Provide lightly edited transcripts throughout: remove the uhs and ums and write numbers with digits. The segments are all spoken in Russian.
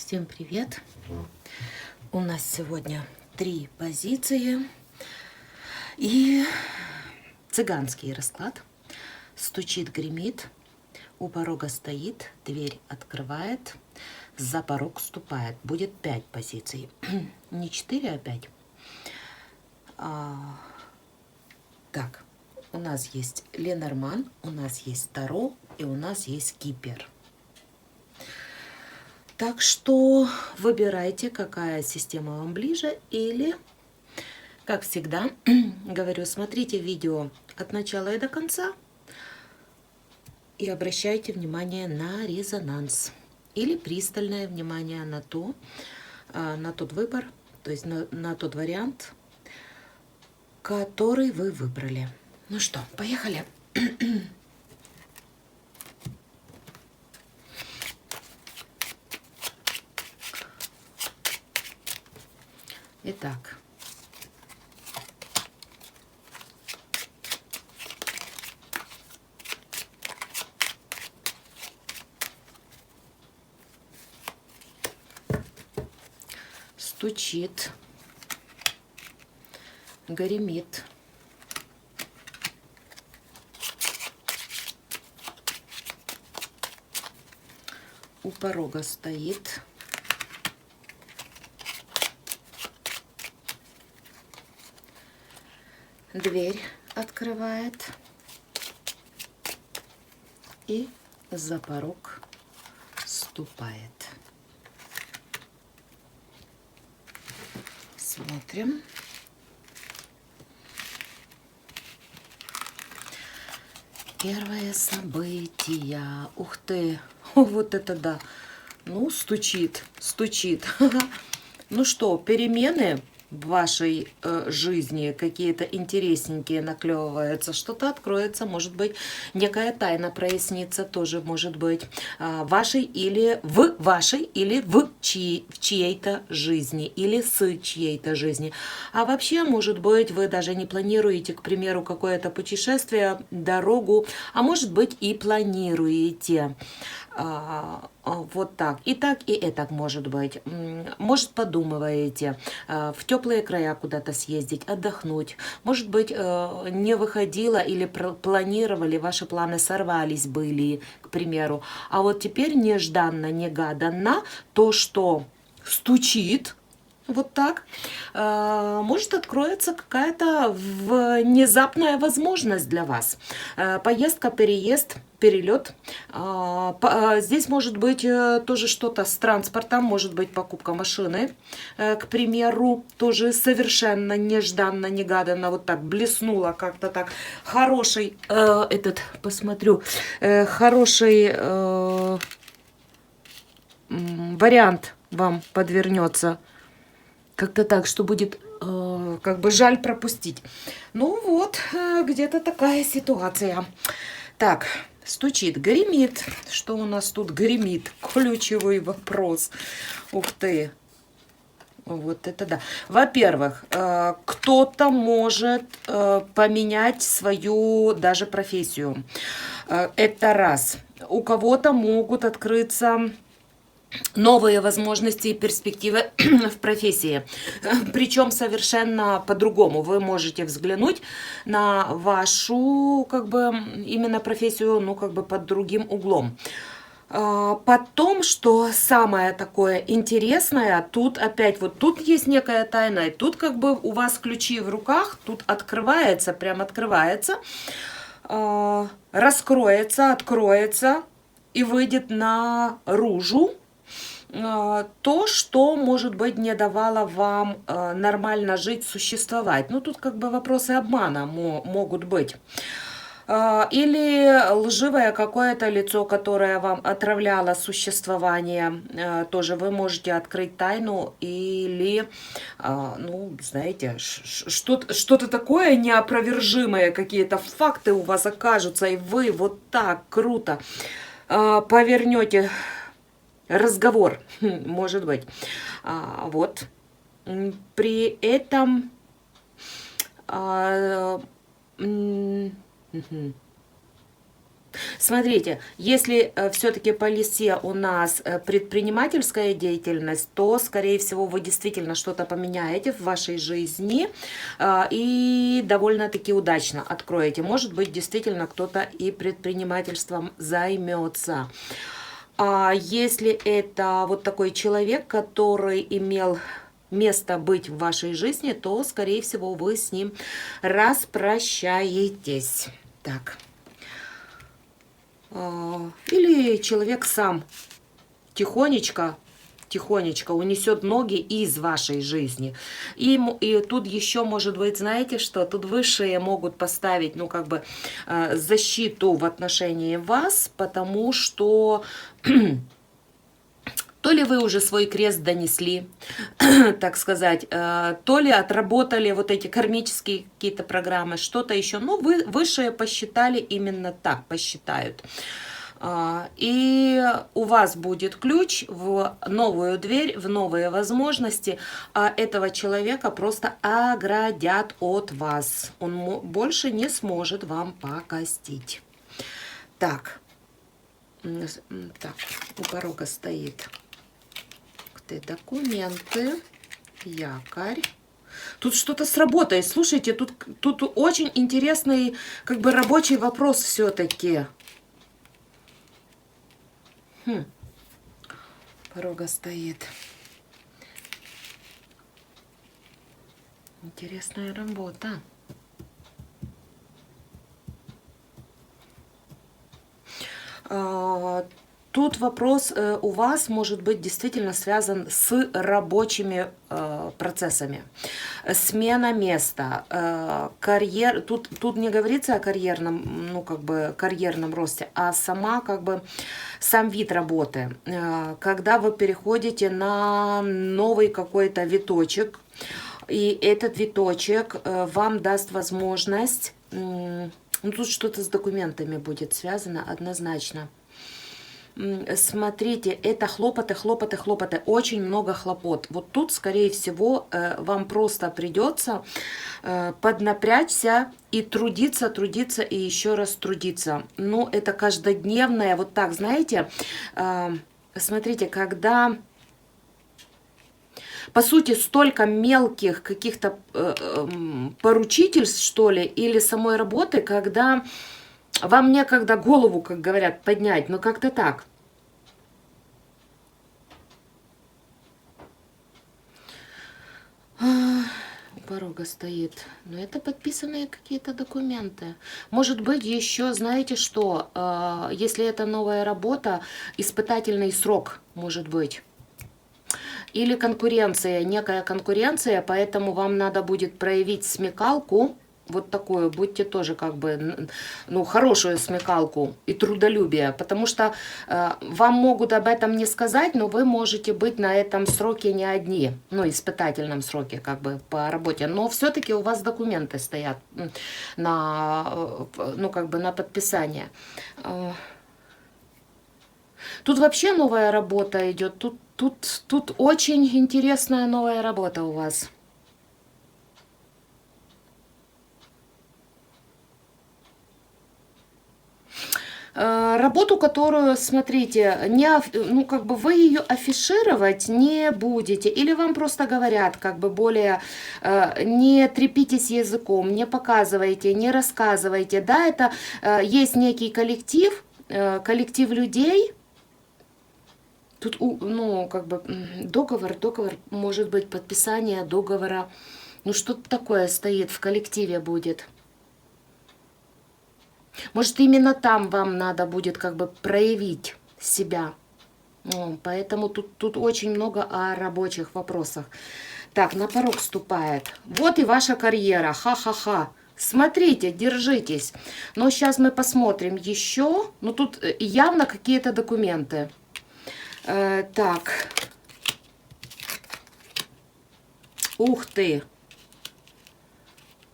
Всем привет! У нас сегодня 3 позиции и цыганский расклад. Стучит, гремит, у порога стоит, дверь открывает, за порог ступает. Будет 5 позиций. Не 4, а 5. Так, у нас есть Ленорман, у нас есть Таро и у нас есть Кипер. Так что выбирайте, какая система вам ближе, или, как всегда, говорю, смотрите видео от начала и до конца и обращайте внимание на резонанс или пристальное внимание на тот выбор, то есть на тот вариант, который вы выбрали. Ну что, поехали! Итак, стучит, гремит, у порога стоит, дверь открывает и за порог ступает. Смотрим. Первое событие. Ух ты, вот это да. Ну, стучит, стучит. Ну что, перемены в вашей жизни какие-то интересненькие наклевываются, что-то откроется, может быть, некая тайна прояснится, тоже может быть, в вашей или в чьей-то жизни, или с чьей-то жизни. А вообще, может быть, вы даже не планируете, к примеру, какое-то путешествие, дорогу, а может быть и планируете. Вот так. И так может быть. Может, подумываете в теплые края куда-то съездить, отдохнуть. Может быть, не выходило или планировали, ваши планы сорвались были, к примеру. А вот теперь нежданно-негаданно то, что стучит, вот так, может, откроется какая-то внезапная возможность для вас. Поездка, переезд, перелет. Здесь может быть тоже что-то с транспортом, может быть покупка машины, к примеру, тоже совершенно нежданно, негаданно, вот так блеснуло как-то так. Хороший, посмотрю, хороший вариант вам подвернется. Как-то так, что будет как бы жаль пропустить. Ну вот, где-то такая ситуация. Так, стучит, гремит. Что у нас тут гремит? Ключевой вопрос. Ух ты. Вот это да. Во-первых, кто-то может поменять свою даже профессию. Это раз. У кого-то могут открыться новые возможности и перспективы в профессии. Причем совершенно по-другому. Вы можете взглянуть на вашу, как бы, именно профессию, ну, как бы под другим углом. Потом, что самое такое интересное, тут опять вот тут есть некая тайна, и тут как бы у вас ключи в руках, тут открывается, прям открывается, раскроется, откроется и выйдет наружу то, что, может быть, не давало вам нормально жить, существовать. Ну, тут как бы вопросы обмана могут быть. Или лживое какое-то лицо, которое вам отравляло существование, тоже вы можете открыть тайну или, ну, знаете, что-то такое неопровержимое, какие-то факты у вас окажутся, и вы вот так круто повернете разговор, может быть. Вот. При этом Смотрите, если все-таки по лисе у нас предпринимательская деятельность, то, скорее всего, вы действительно что-то поменяете в вашей жизни и довольно-таки удачно откроете. Может быть, действительно кто-то и предпринимательством займется. А если это вот такой человек, который имел место быть в вашей жизни, то, скорее всего, вы с ним распрощаетесь. Так. Или человек сам тихонечко унесет ноги из вашей жизни. И тут еще может быть, знаете что, тут высшие могут поставить, ну, как бы, защиту в отношении вас, потому что то ли вы уже свой крест донесли, так сказать, то ли отработали вот эти кармические какие-то программы, что-то еще. Но вы высшие посчитали именно так, посчитают. И у вас будет ключ в новую дверь, в новые возможности, а этого человека просто оградят от вас. Он больше не сможет вам покостить. Так, у порога стоит документы, якорь. Тут что-то сработает. Слушайте, тут очень интересный, как бы, рабочий вопрос все-таки. Порога стоит. Интересная работа. Тут вопрос у вас может быть действительно связан с рабочими процессами. Смена места, карьер. Тут не говорится о карьерном, ну, как бы, карьерном росте, а сам вид работы. Когда вы переходите на новый какой-то виточек, и этот виточек вам даст возможность, ну, тут что-то с документами будет связано однозначно. Смотрите, это хлопоты, очень много хлопот. Вот тут, скорее всего, вам просто придется поднапрячься и трудиться, и еще раз трудиться. Ну, это каждодневное, вот так, знаете, смотрите, когда, по сути, столько мелких каких-то поручительств, что ли, или самой работы, когда вам некогда голову, как говорят, поднять, но как-то так. У порога стоит. Но это подписанные какие-то документы. Может быть, еще, знаете что, если это новая работа, испытательный срок, может быть. Или конкуренция, некая конкуренция, поэтому вам надо будет проявить смекалку, вот такую, будьте тоже как бы, ну, хорошую смекалку и трудолюбие, потому что вам могут об этом не сказать, но вы можете быть на этом сроке не одни, ну, испытательном сроке как бы по работе, но все-таки у вас документы стоят на, ну, как бы на подписание. Тут вообще новая работа идет, тут очень интересная новая работа у вас. Работу, которую, смотрите, ну, как бы вы ее афишировать не будете, или вам просто говорят, как бы более, не трепитесь языком, не показывайте, не рассказывайте, да, это есть некий коллектив людей. Тут, ну, как бы договор, может быть, подписание договора, ну, что-то такое стоит в коллективе будет. Может, именно там вам надо будет как бы проявить себя. Поэтому тут очень много о рабочих вопросах. Так, на порог вступает. Вот и ваша карьера. Ха-ха-ха. Смотрите, держитесь. Но сейчас мы посмотрим еще. Ну, тут явно какие-то документы. Так. Ух ты.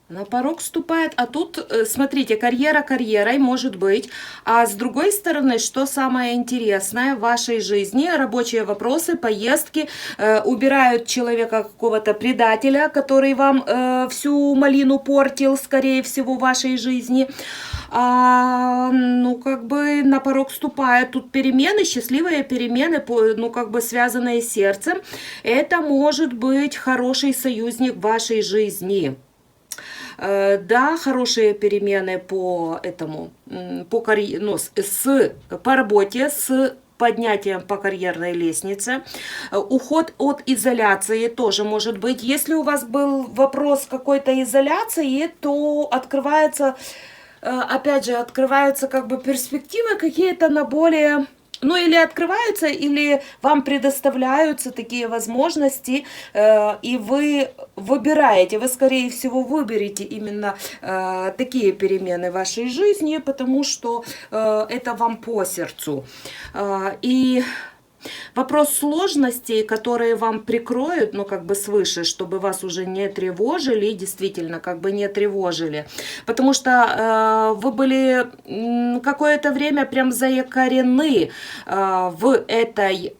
На порог ступает, а тут, смотрите, карьера карьерой может быть. А с другой стороны, что самое интересное в вашей жизни, рабочие вопросы, поездки, убирают человека какого-то предателя, который вам всю малину портил, скорее всего, в вашей жизни. Ну, как бы на порог ступает. Тут перемены, счастливые перемены, ну, как бы связанные с сердцем. Это может быть хороший союзник в вашей жизни. Да, хорошие перемены по этому, по, ну, по работе, с поднятием по карьерной лестнице. Уход от изоляции тоже может быть. Если у вас был вопрос какой-то изоляции, то открывается, опять же, открываются как бы перспективы какие-то на более... Ну, или открываются, или вам предоставляются такие возможности, и вы выбираете, вы, скорее всего, выберете именно такие перемены в вашей жизни, потому что это вам по сердцу. И вопрос сложностей, которые вам прикроют, ну, как бы свыше, чтобы вас уже не тревожили, действительно, как бы не тревожили. Потому что вы были какое-то время прям заякорены в этой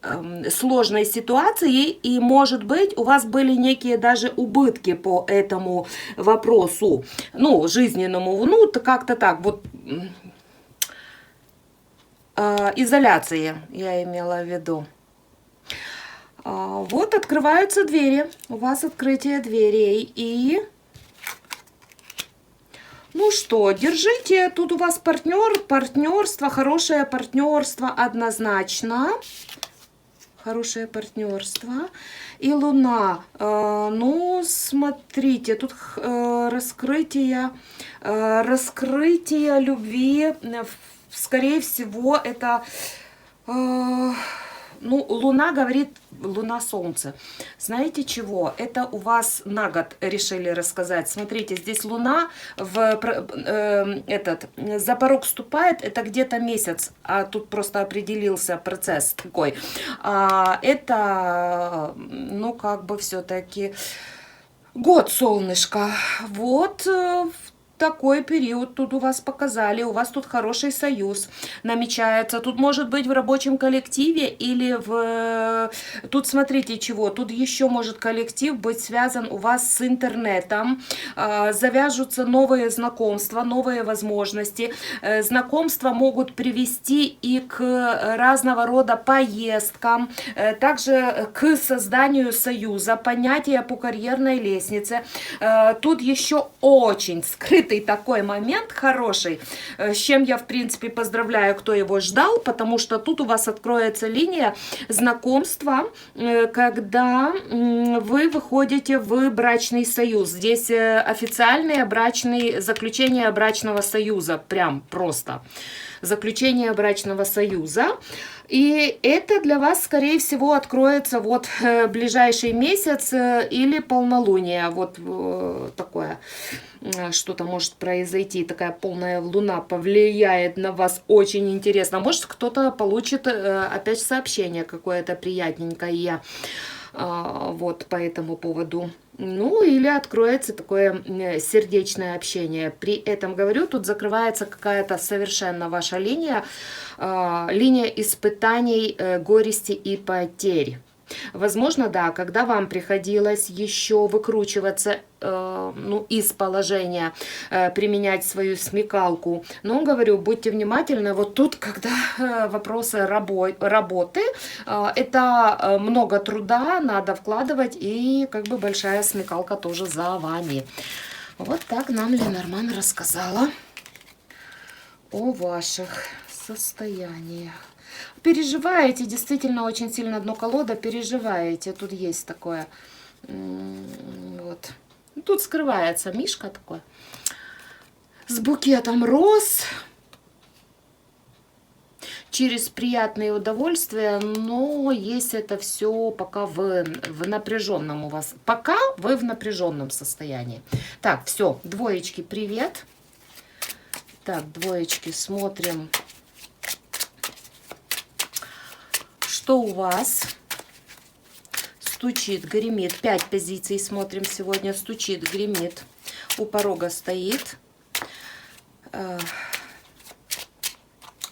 сложной ситуации, и, может быть, у вас были некие даже убытки по этому вопросу, ну, жизненному, ну, как-то так, вот... изоляции, я имела в виду. Вот открываются двери. У вас открытие дверей. И... Ну что, держите. Тут у вас партнерство, хорошее партнерство однозначно. Хорошее партнерство. И Луна. Ну, смотрите, тут раскрытие любви. Скорее всего, это, ну, Луна говорит, Луна-Солнце. Знаете чего? Это у вас на год решили рассказать. Смотрите, здесь Луна за порог ступает, это где-то месяц, а тут просто определился процесс такой. Это, ну, как бы все-таки год, солнышко. Вот такой период тут у вас показали, у вас тут хороший союз намечается. Тут может быть в рабочем коллективе или в... Тут смотрите чего, тут еще может коллектив быть связан у вас с интернетом. Завяжутся новые знакомства, новые возможности. Знакомства могут привести и к разного рода поездкам, также к созданию союза, понятия по карьерной лестнице. Тут еще очень скрыт такой момент хороший, с чем я, в принципе, поздравляю, кто его ждал, потому что тут у вас откроется линия знакомства, когда вы выходите в брачный союз. Здесь официальное заключение брачного союза, прям просто. Заключение брачного союза. И это для вас, скорее всего, откроется вот ближайший месяц или полнолуние. Вот такое что-то может произойти. Такая полная луна повлияет на вас. Очень интересно. Может, кто-то получит опять сообщение какое-то приятненькое вот по этому поводу. Ну, или откроется такое сердечное общение. При этом, говорю, тут закрывается какая-то совершенно ваша линия, линия испытаний, горести и потерь. Возможно, да, когда вам приходилось еще выкручиваться ну, из положения, применять свою смекалку. Но, говорю, будьте внимательны. Вот тут, когда вопросы работы, это много труда надо вкладывать, и как бы большая смекалка тоже за вами. Вот так нам Ленорман рассказала о ваших состояниях. Переживаете, действительно очень сильно дно колода, переживаете. Тут есть такое. Вот. Тут скрывается мишка такой. С букетом роз. Через приятные удовольствия, но есть это все пока в напряженном у вас. Пока вы в напряженном состоянии. Так, все, двоечки, привет. Так, двоечки, смотрим. Что у вас? Стучит, гремит. 5 позиций смотрим сегодня. Стучит, гремит. у порога стоит,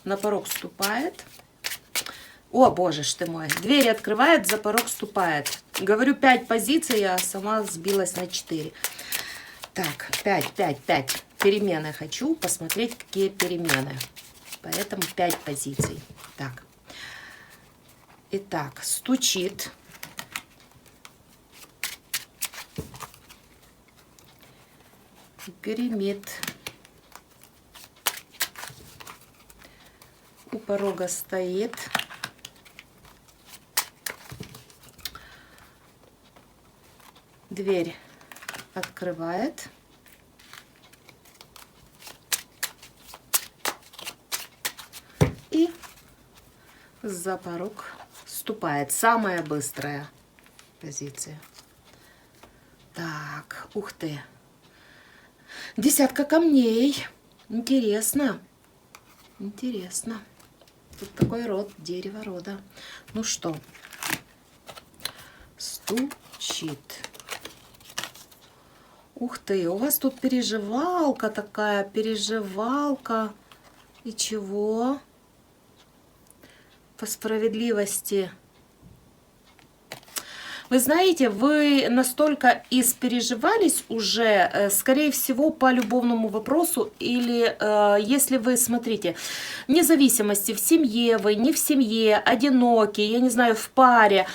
на порог ступает. О, боже ж ты мой. Дверь открывает, за порог ступает. Говорю 5 позиций, а сама сбилась на 4. Так, 5. Перемены хочу посмотреть, какие перемены. Поэтому 5 позиций. Так. Итак, стучит. Гремит. У порога стоит. Дверь открывает. И за порог ступает. Самая быстрая позиция. Так, ух ты. Десятка камней. Интересно. Интересно. Тут такой род, дерево рода. Ну что? Стучит. Ух ты, у вас тут переживалка такая, переживалка. И чего? По справедливости. Вы знаете, вы настолько испереживались уже, скорее всего, по любовному вопросу, или если вы, смотрите, вне зависимости, в семье вы, не в семье, одиноки, я не знаю, в паре,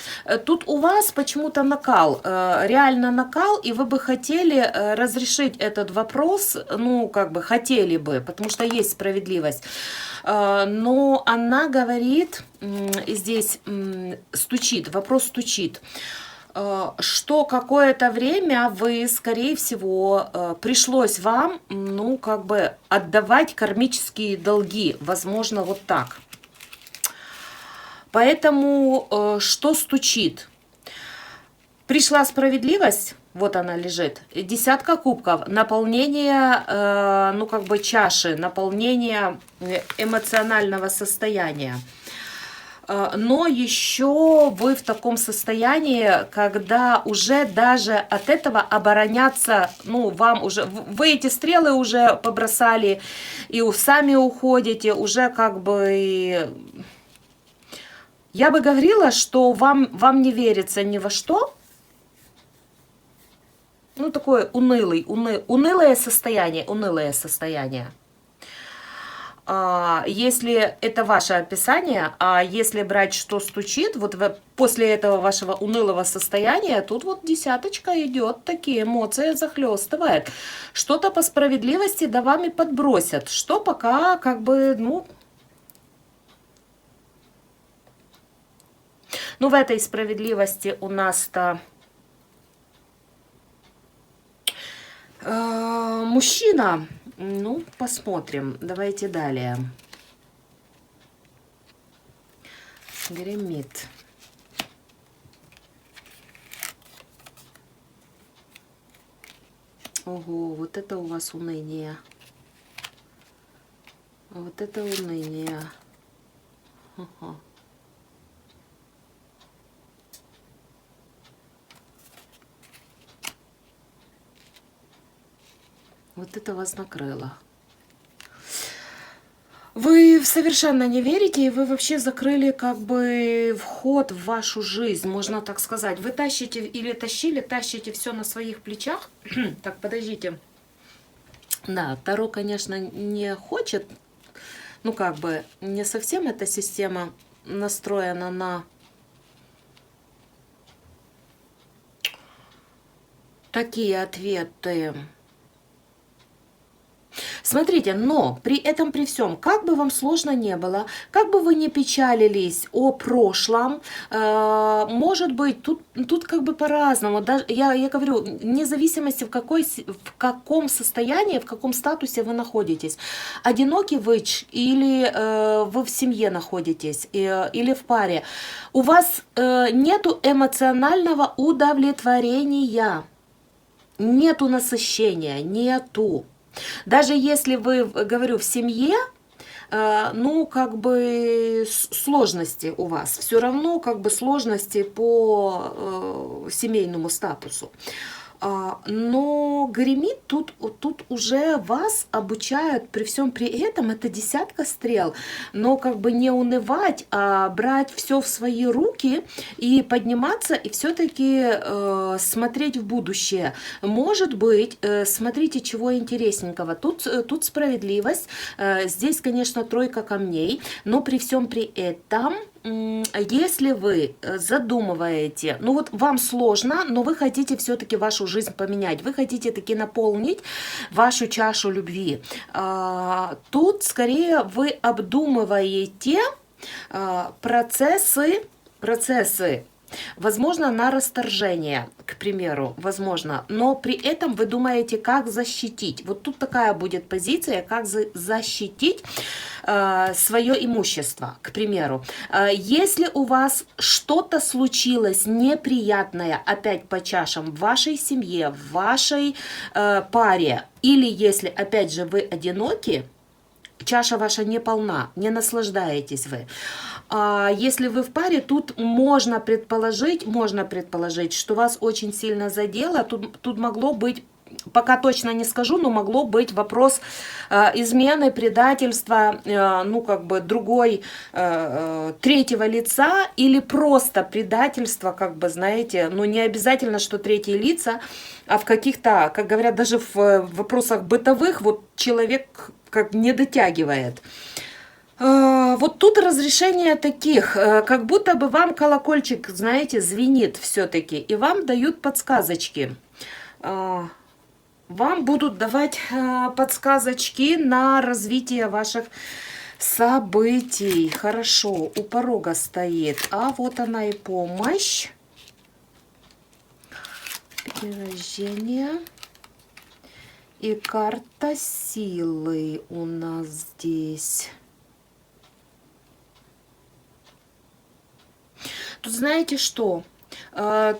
тут у вас почему-то накал, реально накал, и вы бы хотели разрешить этот вопрос, ну, как бы хотели бы, потому что есть справедливость. Но она говорит, здесь стучит, вопрос стучит, что какое-то время вы, скорее всего, пришлось вам, ну, как бы отдавать кармические долги, возможно, вот так. Поэтому что стучит? Пришла справедливость, вот она лежит, десятка кубков, наполнение, ну, как бы чаши, наполнение эмоционального состояния. Но еще вы в таком состоянии, когда уже даже от этого обороняться, ну, вам уже, вы эти стрелы уже побросали, и сами уходите, уже как бы, я бы говорила, что вам не верится ни во что. Ну, такое унылое состояние. Если это ваше описание, а если брать, что стучит, вот после этого вашего унылого состояния, тут вот десяточка идет, такие эмоции захлестывает. Что-то по справедливости да вами подбросят, что пока как бы, ну, в этой справедливости у нас-то мужчина. Ну, посмотрим. Давайте далее. Гремит. Ого, вот это у вас уныние. Вот это уныние. Ага. Вот это вас накрыло. Вы совершенно не верите, и вы вообще закрыли как бы вход в вашу жизнь, можно так сказать. Вы тащите или тащите все на своих плечах. Так, подождите. Да, Таро, конечно, не хочет, ну как бы не совсем эта система настроена на такие ответы. Смотрите, но при этом, при всем, как бы вам сложно не было, как бы вы не печалились о прошлом, может быть, тут как бы по-разному. Я говорю, вне зависимости, в каком состоянии, в каком статусе вы находитесь. Одинокий вы или вы в семье находитесь, или в паре. У вас нету эмоционального удовлетворения, нету насыщения, нету. Даже если вы, говорю, в семье, ну, как бы сложности у вас, все равно как бы сложности по семейному статусу. Но гремит тут уже вас обучают при всем при этом, это десятка стрел, но как бы не унывать, а брать все в свои руки и подниматься, и все-таки смотреть в будущее. Может быть, смотрите, чего интересненького. Тут справедливость, здесь, конечно, тройка камней, но при всем при этом... Если вы задумываете, ну вот вам сложно, но вы хотите все-таки вашу жизнь поменять, вы хотите таки наполнить вашу чашу любви, тут скорее вы обдумываете процессы, возможно, на расторжение, к примеру, возможно, но при этом вы думаете, как защитить. Вот тут такая будет позиция, как защитить свое имущество, к примеру. Если у вас что-то случилось неприятное, опять по чашам, в вашей семье, в вашей паре, или если, опять же, вы одиноки, чаша ваша не полна, не наслаждаетесь вы. А если вы в паре, тут можно предположить, что вас очень сильно задело. Тут могло быть, пока точно не скажу, но могло быть вопрос измены, предательства, ну как бы другой, третьего лица, или просто предательство, как бы, знаете, ну не обязательно, что третьи лица, а в каких-то, как говорят, даже в вопросах бытовых, вот человек как не дотягивает. Вот тут разрешение таких, как будто бы вам колокольчик, знаете, звенит все-таки, и вам дают подсказочки. Вам будут давать подсказочки на развитие ваших событий. Хорошо, у порога стоит. А вот она и помощь. Перерождение. И карта силы у нас здесь. Тут знаете что?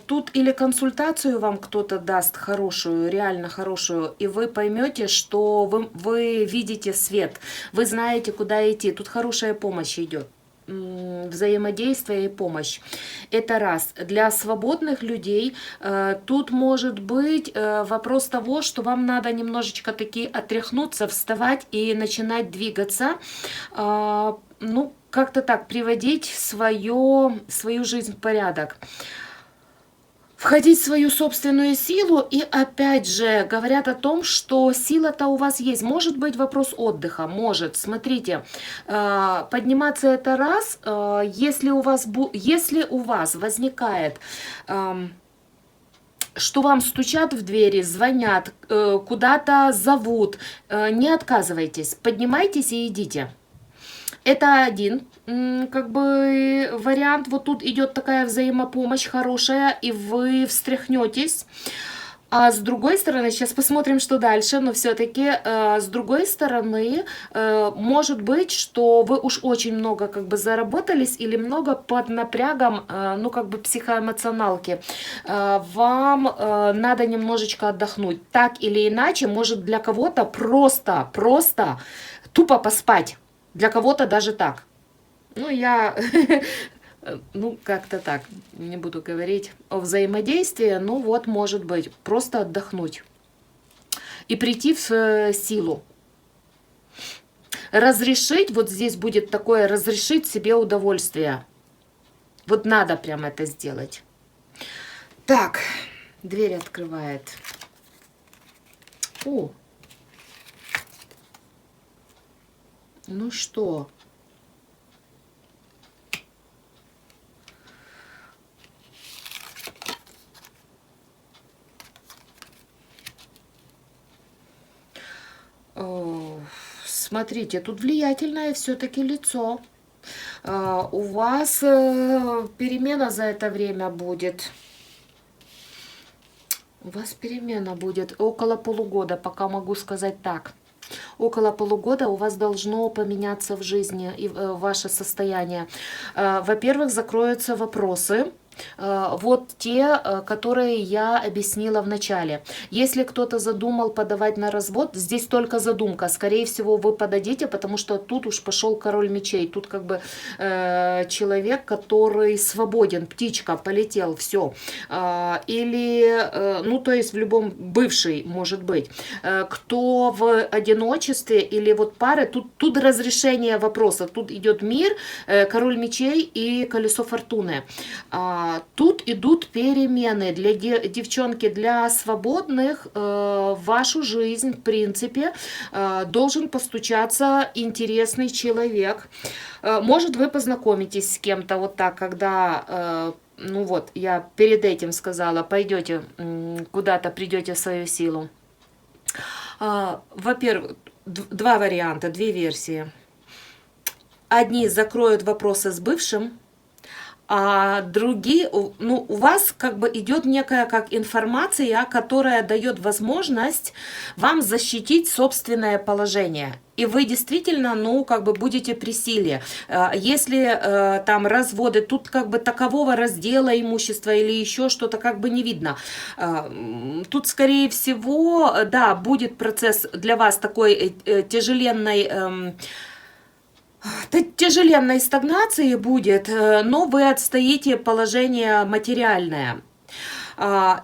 Тут или консультацию вам кто-то даст хорошую, реально хорошую, и вы поймете, что вы видите свет, вы знаете, куда идти. Тут хорошая помощь идет. Взаимодействие и помощь. Это раз. Для свободных людей тут может быть вопрос того, что вам надо немножечко таки отряхнуться, вставать и начинать двигаться. Ну, как-то так, приводить свою жизнь в порядок. Входить в свою собственную силу, и опять же говорят о том, что сила-то у вас есть. Может быть вопрос отдыха, может. Смотрите, подниматься это раз, если у вас возникает, что вам стучат в двери, звонят, куда-то зовут, не отказывайтесь, поднимайтесь и идите. Это один как бы вариант. Вот тут идет такая взаимопомощь хорошая, и вы встряхнетесь. А с другой стороны, сейчас посмотрим, что дальше, но все-таки с другой стороны, может быть, что вы уж очень много как бы заработались или много под напрягом, ну как бы психоэмоционалки. Вам надо немножечко отдохнуть. Так или иначе, может для кого-то просто тупо поспать. Для кого-то даже так. Ну, я, ну, как-то так, не буду говорить о взаимодействии, ну, вот, может быть, просто отдохнуть и прийти в силу. Разрешить, вот здесь будет такое, разрешить себе удовольствие. Вот надо прям это сделать. Так, дверь открывает. О! Ну что? Смотрите, тут влиятельное все-таки лицо. У вас перемена за это время будет. У вас перемена будет около полугода, пока могу сказать так. Около полугода у вас должно поменяться в жизни и ваше состояние. Во-первых, закроются вопросы. Вот те, которые я объяснила в начале. Если кто-то задумал подавать на развод, здесь только задумка. Скорее всего, вы подадите, потому что тут уж пошел король мечей. Тут как бы человек, который свободен, птичка, полетел, все. Или, ну, то есть в любом, бывший, может быть. Кто в одиночестве или вот пары, тут разрешение вопроса. Тут идет мир, король мечей и колесо фортуны. Тут идут перемены для девчонки, для свободных. В вашу жизнь, в принципе, должен постучаться интересный человек. Может, вы познакомитесь с кем-то вот так, когда, ну вот, я перед этим сказала, пойдете куда-то, придете в свою силу. Во-первых, два варианта, две версии. Одни закроют вопросы с бывшим, а другие, ну, у вас как бы идет некая как информация, которая дает возможность вам защитить собственное положение. И вы действительно, ну, как бы будете при силе. Если там разводы, тут как бы такового раздела имущества или еще что-то как бы не видно. Тут, скорее всего, да, будет процесс для вас такой тяжеленной... Тяжеленной стагнации будет, но вы отстоите положение материальное.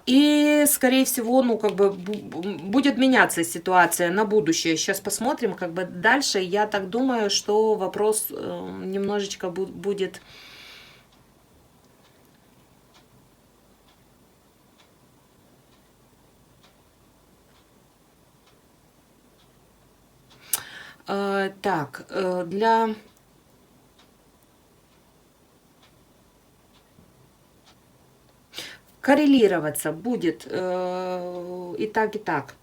И, скорее всего, ну, как бы будет меняться ситуация на будущее. Сейчас посмотрим, как бы дальше. Я так думаю, что вопрос немножечко будет... Так, для... Коррелироваться будет и так, и так.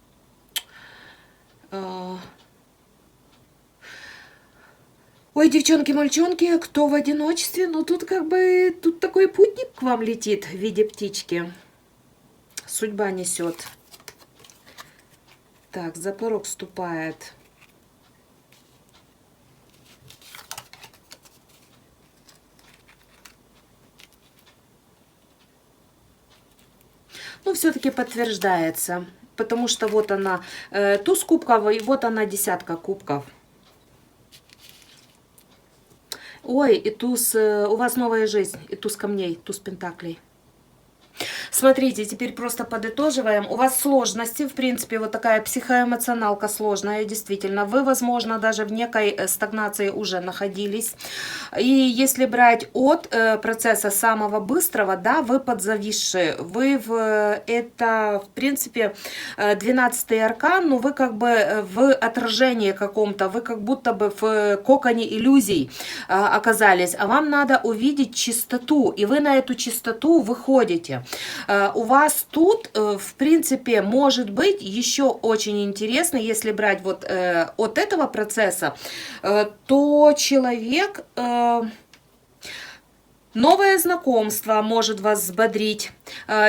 Ой, девчонки-мальчонки, кто в одиночестве, ну тут как бы, тут такой путник к вам летит в виде птички. Судьба несет. Так, за порог ступает. Ну, все-таки подтверждается, потому что вот она, туз кубков, и вот она, десятка кубков. Ой, и туз, у вас новая жизнь, и туз камней, туз пентаклей. Смотрите, теперь просто подытоживаем. У вас сложности, в принципе, вот такая психоэмоционалка сложная, действительно. Вы, возможно, даже в некой стагнации уже находились. И если брать от процесса самого быстрого, да, вы подзависшие. Вы это, в принципе, 12-й аркан, но вы как бы в отражении каком-то, вы как будто бы в коконе иллюзий оказались. А вам надо увидеть чистоту, и вы на эту чистоту выходите. У вас тут, в принципе, может быть еще очень интересно, если брать вот от этого процесса, то человек... Новое знакомство может вас взбодрить.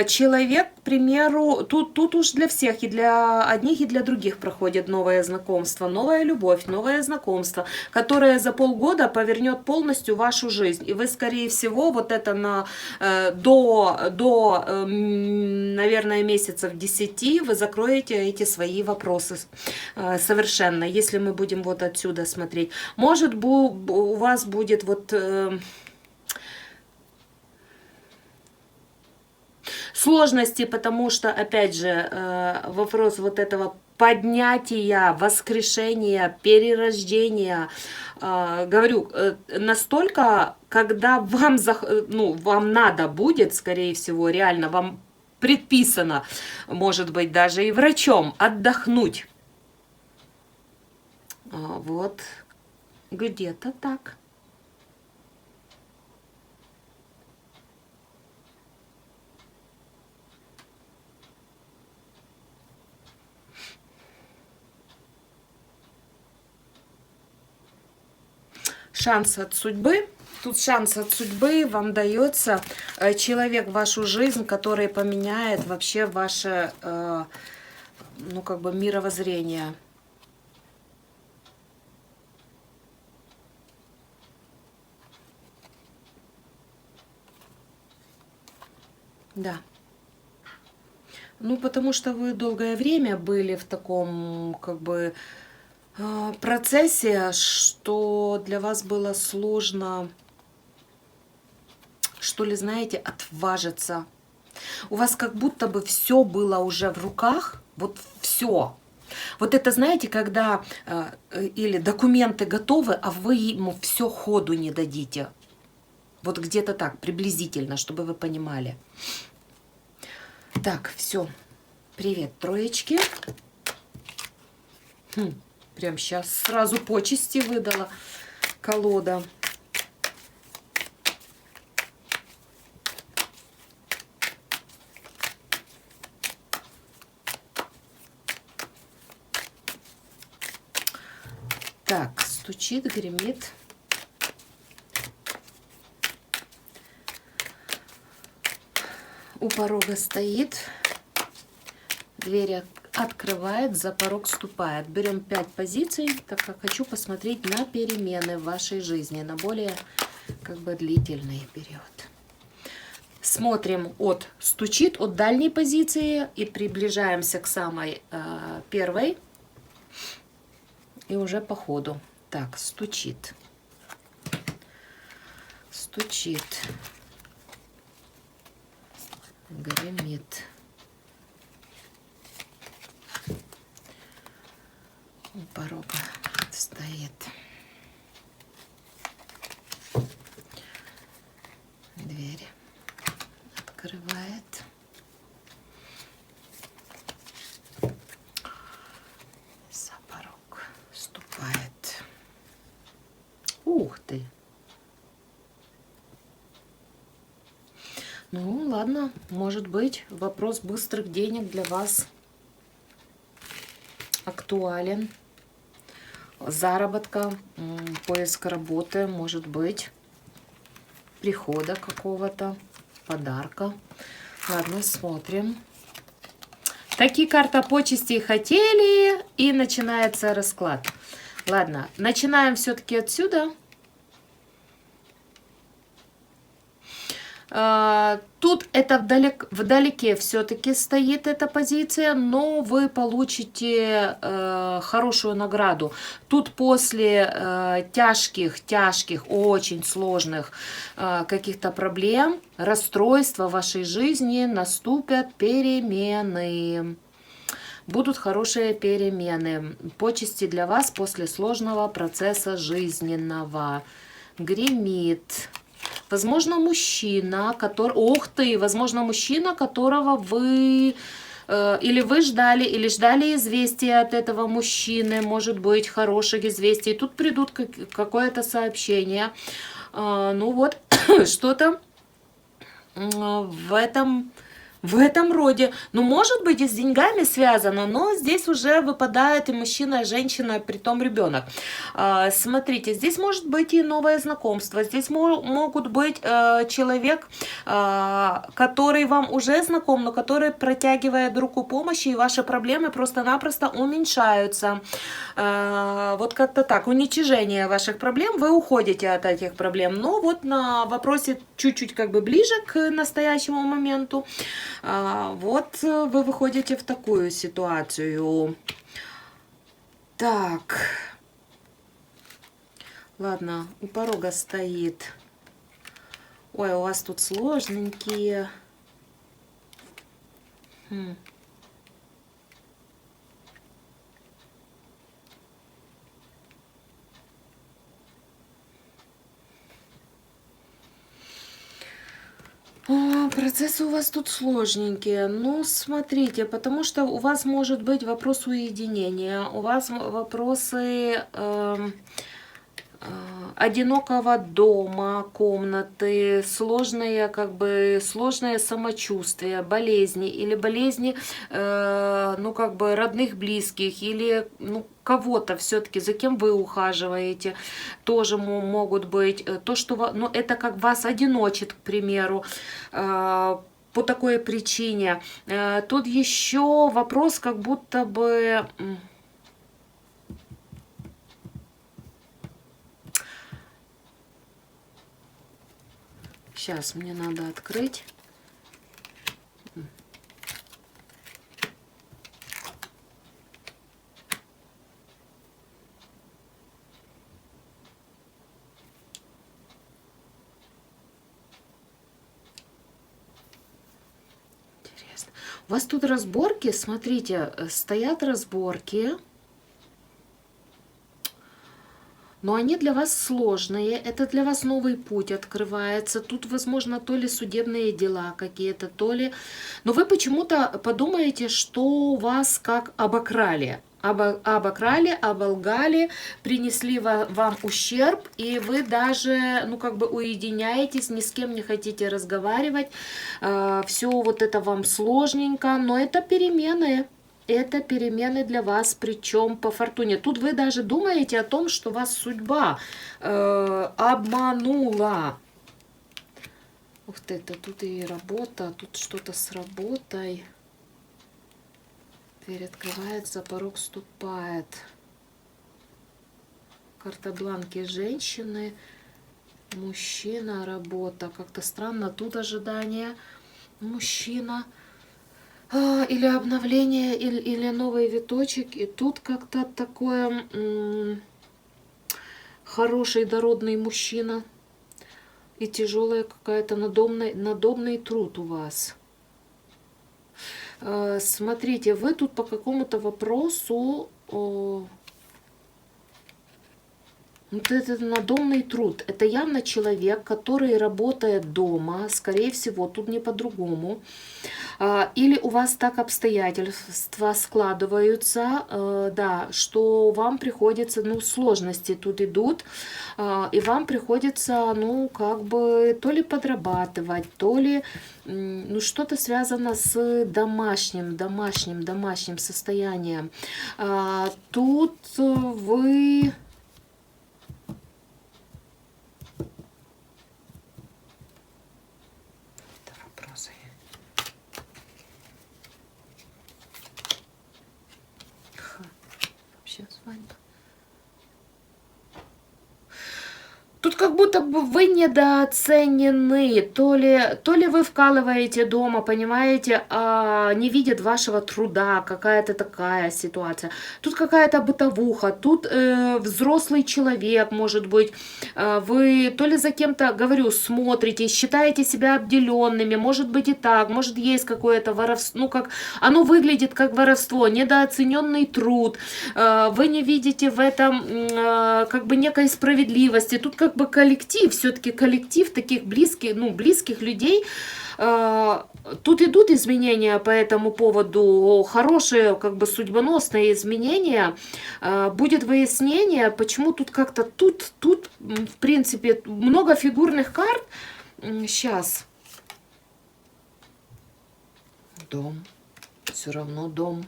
Человек, к примеру, тут уж для всех, и для одних, и для других проходит новое знакомство, новая любовь, новое знакомство, которое за полгода повернет полностью вашу жизнь. И вы, скорее всего, вот это до наверное, месяцев 10 вы закроете эти свои вопросы совершенно, если мы будем вот отсюда смотреть. Может, у вас будет вот... Сложности, потому что, опять же, вопрос вот этого поднятия, воскрешения, перерождения, говорю, настолько, когда вам, ну, вам надо будет, скорее всего, реально, вам предписано, может быть, даже и врачом отдохнуть. Вот, где-то так. Шанс от судьбы. Тут шанс от судьбы вам дается человек в вашу жизнь, который поменяет вообще ваше, ну, как бы мировоззрение. Да. Ну, потому что вы долгое время были в таком, как бы, процессе, что для вас было сложно, что ли, знаете, отважиться. У вас как будто бы все было уже в руках, вот все. Вот это, знаете, когда или документы готовы, а вы ему все ходу не дадите. Вот где-то так, приблизительно, чтобы вы понимали. Так, все. Привет, троечки. Прям сейчас сразу почести выдала колода. Так, стучит, гремит. У порога стоит. Дверь открывает, за порог ступает. Берем 5 позиций, так как хочу посмотреть на перемены в вашей жизни, на более как бы длительный период. Смотрим от стучит, от дальней позиции и приближаемся к самой первой. И уже по ходу. Так, стучит. Стучит. Гремит. У порога стоит. Дверь открывает. За порог ступает. Ух ты! Ну, ладно, может быть, вопрос быстрых денег для вас актуален. Заработка, поиск работы, может быть, прихода какого-то, подарка. Ладно, смотрим. Такие карта почести хотели, и начинается расклад. Ладно, начинаем все-таки отсюда. Тут это вдалеке все-таки стоит эта позиция, но вы получите хорошую награду. Тут после тяжких, очень сложных каких-то проблем, расстройства в вашей жизни наступят перемены. Будут хорошие перемены. Почести для вас после сложного процесса жизненного. Гремит. Возможно, мужчина, который... Ох ты! Возможно, мужчина, которого вы... Или вы ждали, или ждали известия от этого мужчины, может быть, хороших известий. Тут придут какое-то сообщение. Ну вот, что-то в этом роде. Ну, может быть, и с деньгами связано, но здесь уже выпадает и мужчина, и женщина, притом ребенок. Смотрите, здесь может быть и новое знакомство. Здесь могут быть человек, который вам уже знаком, но который протягивает руку помощи, и ваши проблемы просто-напросто уменьшаются. Вот как-то так. Уничижение ваших проблем, вы уходите от этих проблем. Но вот на вопросе чуть-чуть как бы ближе к настоящему моменту, вот вы выходите в такую ситуацию. Так. Ладно, у порога стоит. Ой, у вас тут сложненькие. Процессы у вас тут сложненькие. Ну, смотрите, потому что у вас может быть вопрос уединения, у вас вопросы одинокого дома, комнаты, сложное, как бы, сложное самочувствие, болезни или болезни, ну, как бы, родных, близких, или, ну, кого-то все-таки, за кем вы ухаживаете, тоже могут быть. То, что, ну, это как вас одиночит, к примеру, по такой причине. Тут еще вопрос, как будто бы... Сейчас мне надо открыть. Интересно. У вас тут разборки, смотрите, стоят разборки. Но они для вас сложные, это для вас новый путь открывается. Тут, возможно, то ли судебные дела какие-то, то ли... Но вы почему-то подумаете, что вас как обокрали. Обокрали, оболгали, принесли вам ущерб, и вы даже, ну, как бы уединяетесь, ни с кем не хотите разговаривать. Все вот это вам сложненько, но это перемены. Это перемены для вас, причем по фортуне. Тут вы даже думаете о том, что вас судьба обманула. Ух ты, это тут и работа, тут что-то с работой. Дверь открывается, порог ступает. Карта бланки женщины, мужчина, работа. Как-то странно, тут ожидание. Мужчина. Или обновление, или новый виточек. И тут как-то такое хороший дородный мужчина. И тяжелая какая-то надомный труд у вас. Смотрите, вы тут по какому-то вопросу... Вот это надомный труд. Это явно человек, который работает дома, скорее всего, тут не по-другому. Или у вас так обстоятельства складываются, да, что вам приходится, ну, сложности тут идут, и вам приходится, ну, как бы, то ли подрабатывать, то ли, ну, что-то связано с домашним состоянием. Тут вы... Тут как будто бы вы недооценены, то ли вы вкалываете дома, понимаете, не видят вашего труда, какая-то такая ситуация. Тут какая-то бытовуха, тут взрослый человек, может быть, вы то ли за кем-то, говорю, смотрите, считаете себя обделенными, может быть и так, может есть какое-то воровство, ну как, оно выглядит как воровство, недооцененный труд, вы не видите в этом как бы некой справедливости, тут как бы коллектив, все-таки коллектив таких близких людей. Тут идут изменения по этому поводу, хорошие, как бы судьбоносные изменения. Будет выяснение, почему тут как-то, тут, в принципе, много фигурных карт. Сейчас. Дом. Все равно дом.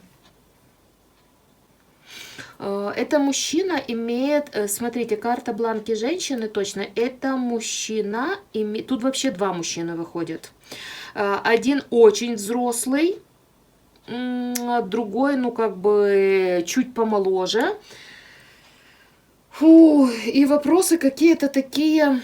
Это мужчина имеет, смотрите, карта бланки женщины, точно, это мужчина, тут вообще два мужчины выходят. Один очень взрослый, другой, ну, как бы, чуть помоложе. Фу, и вопросы какие-то такие...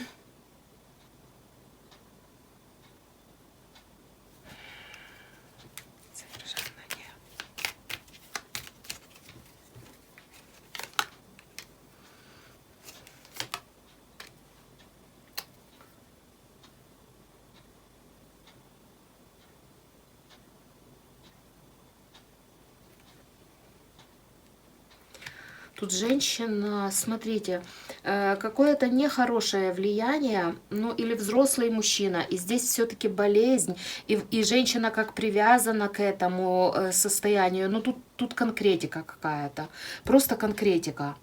Тут женщина, смотрите, какое-то нехорошее влияние, ну или взрослый мужчина, и здесь все-таки болезнь, и женщина как привязана к этому состоянию, ну тут конкретика какая-то, просто конкретика.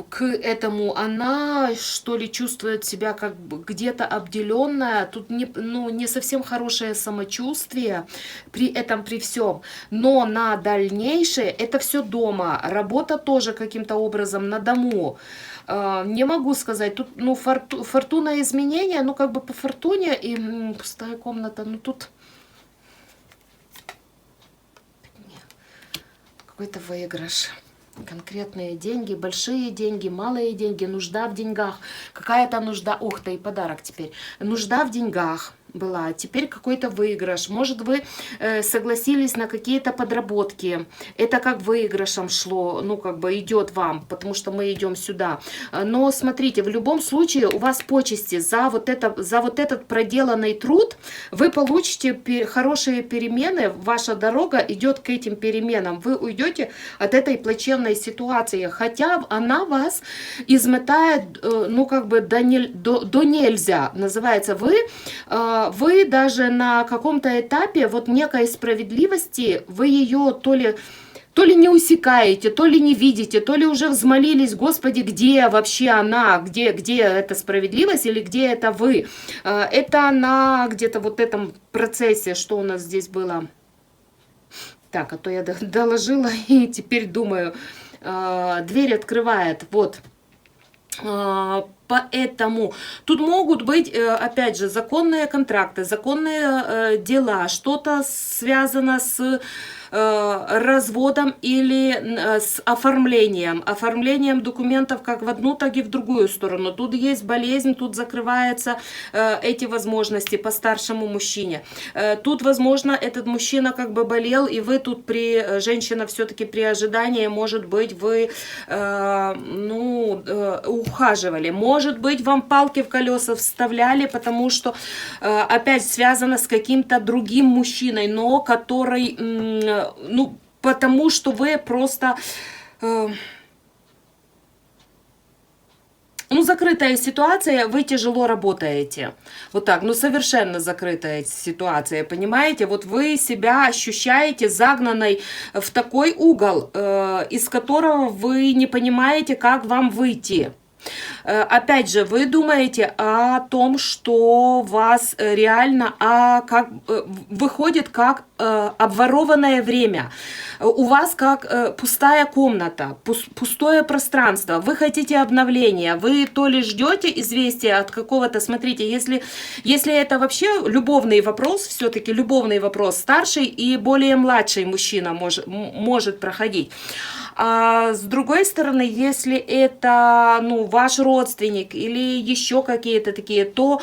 К этому она, что ли, чувствует себя как бы где-то обделенная, тут не совсем хорошее самочувствие при этом, при всем, но на дальнейшее это все дома, работа тоже каким-то образом на дому. Не могу сказать, тут, ну, фортуна изменения, ну, как бы по фортуне, и пустая комната, ну, тут какой-то выигрыш. Конкретные деньги, большие деньги, малые деньги, нужда в деньгах, какая-то нужда, ух ты, и подарок теперь, нужда в деньгах, была, теперь какой-то выигрыш. Может, вы согласились на какие-то подработки. Это как выигрышем шло, ну, как бы идет вам, потому что мы идем сюда. Но смотрите, в любом случае у вас почести за вот этот проделанный труд вы получите хорошие перемены. Ваша дорога идет к этим переменам. Вы уйдете от этой плачевной ситуации, хотя она вас измотает, ну, как бы до нельзя. Называется, вы даже на каком-то этапе вот некой справедливости, вы ее то ли не усекаете, то ли не видите, то ли уже взмолились: Господи, где вообще она, где эта справедливость или где это вы. Это на где-то вот этом процессе, что у нас здесь было. Так, а то я доложила и теперь думаю, дверь открывает, вот. Поэтому тут могут быть, опять же, законные контракты, законные дела, что-то связано с разводом или с оформлением документов как в одну, так и в другую сторону. Тут есть болезнь, тут закрываются эти возможности по старшему мужчине. Тут, возможно, этот мужчина как бы болел, и вы тут женщина все-таки при ожидании, может быть, вы ухаживали. Может быть, вам палки в колеса вставляли, потому что опять связано с каким-то другим мужчиной, но который, ну, потому что вы просто... Ну, закрытая ситуация, вы тяжело работаете. Вот так, ну, совершенно закрытая ситуация, понимаете? Вот вы себя ощущаете загнанной в такой угол, из которого вы не понимаете, как вам выйти. Опять же, вы думаете о том, что вас реально выходит как обворованное время. У вас как пустая комната, пустое пространство. Вы хотите обновления. Вы то ли ждете известия от какого-то... Смотрите, если это вообще любовный вопрос, все-таки любовный вопрос, старший и более младший мужчина может проходить. А с другой стороны, если это, ну, ваш родственник или еще какие-то такие, то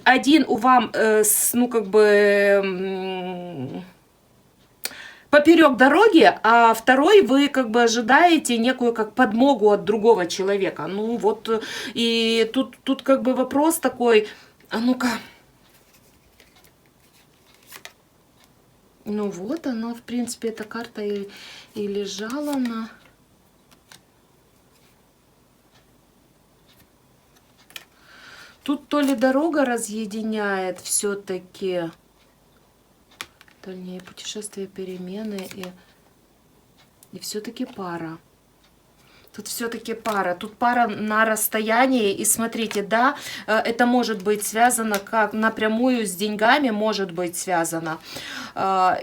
один вам, ну, как бы... поперек дороги, а второй вы как бы ожидаете некую как подмогу от другого человека. Ну вот, и тут как бы вопрос такой, а ну-ка. Ну вот, она, в принципе, эта карта и лежала на... Тут то ли дорога разъединяет все-таки... Дальние путешествия, перемены и все-таки пара. Тут все-таки пара. Тут пара на расстоянии. И смотрите, да, это может быть связано как напрямую с деньгами, может быть связано.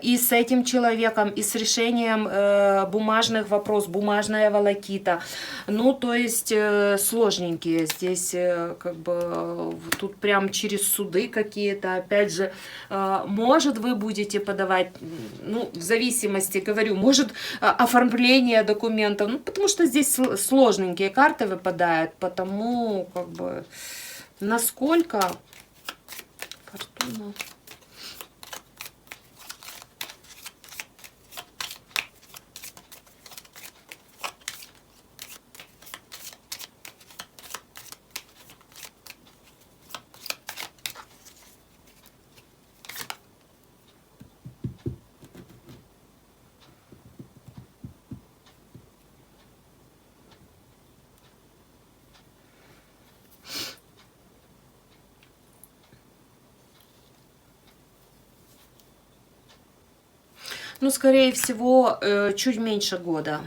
И с этим человеком, и с решением бумажных вопросов, бумажная волокита. Ну, то есть сложненькие. Здесь как бы тут прям через суды какие-то. Опять же, может, вы будете подавать, ну, в зависимости, говорю, может, оформление документов. Ну, потому что здесь сложненькие карты выпадают, потому как бы насколько фортуна. Ну, скорее всего, чуть меньше года.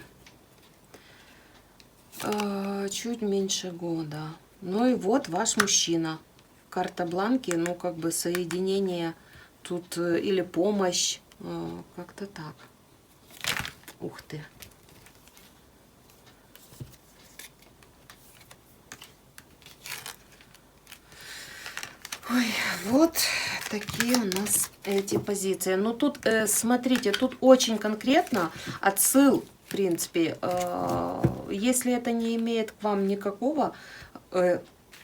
Чуть меньше года. Ну и вот ваш мужчина. Карта бланки, ну, как бы соединение тут или помощь. Как-то так. Ух ты. Ой, вот такие у нас эти позиции. Ну, тут, смотрите, тут очень конкретно отсыл, в принципе. Если это не имеет к вам никакого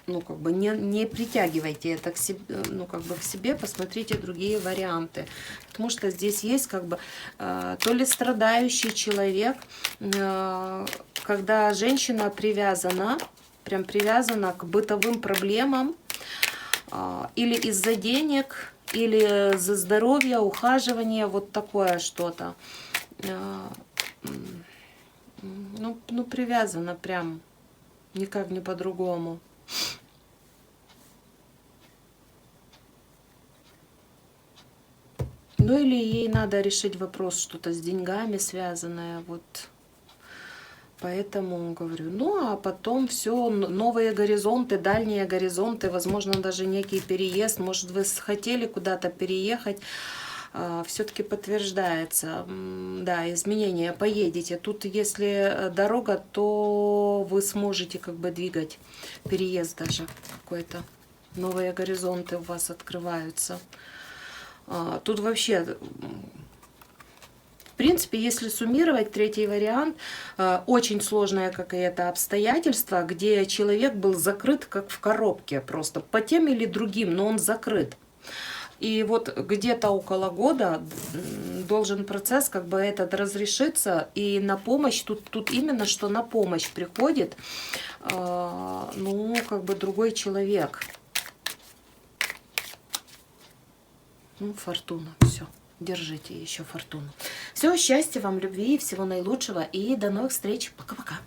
ну, как бы не притягивайте это к себе, ну, как бы к себе, посмотрите другие варианты. Потому что здесь есть как бы то ли страдающий человек, когда женщина привязана, прям привязана к бытовым проблемам, или из-за денег, или за здоровье, ухаживание, вот такое что-то. Ну, привязана прям, никак не по-другому. Ну, или ей надо решить вопрос, что-то с деньгами связанное, вот. Поэтому говорю, ну, а потом все, новые горизонты, дальние горизонты, возможно, даже некий переезд. Может, вы хотели куда-то переехать, все-таки подтверждается, да, изменения, поедете. Тут, если дорога, то вы сможете как бы двигать, переезд даже какой-то. Новые горизонты у вас открываются. Тут вообще, в принципе, если суммировать, третий вариант, очень сложное какое-то обстоятельство, где человек был закрыт как в коробке просто, по тем или другим, но он закрыт. И вот где-то около года должен процесс как бы этот разрешиться, и на помощь, тут именно что на помощь приходит, ну, как бы другой человек. Ну, фортуна, все. Держите еще фортуну. Все, счастья вам, любви, всего наилучшего и до новых встреч. Пока-пока.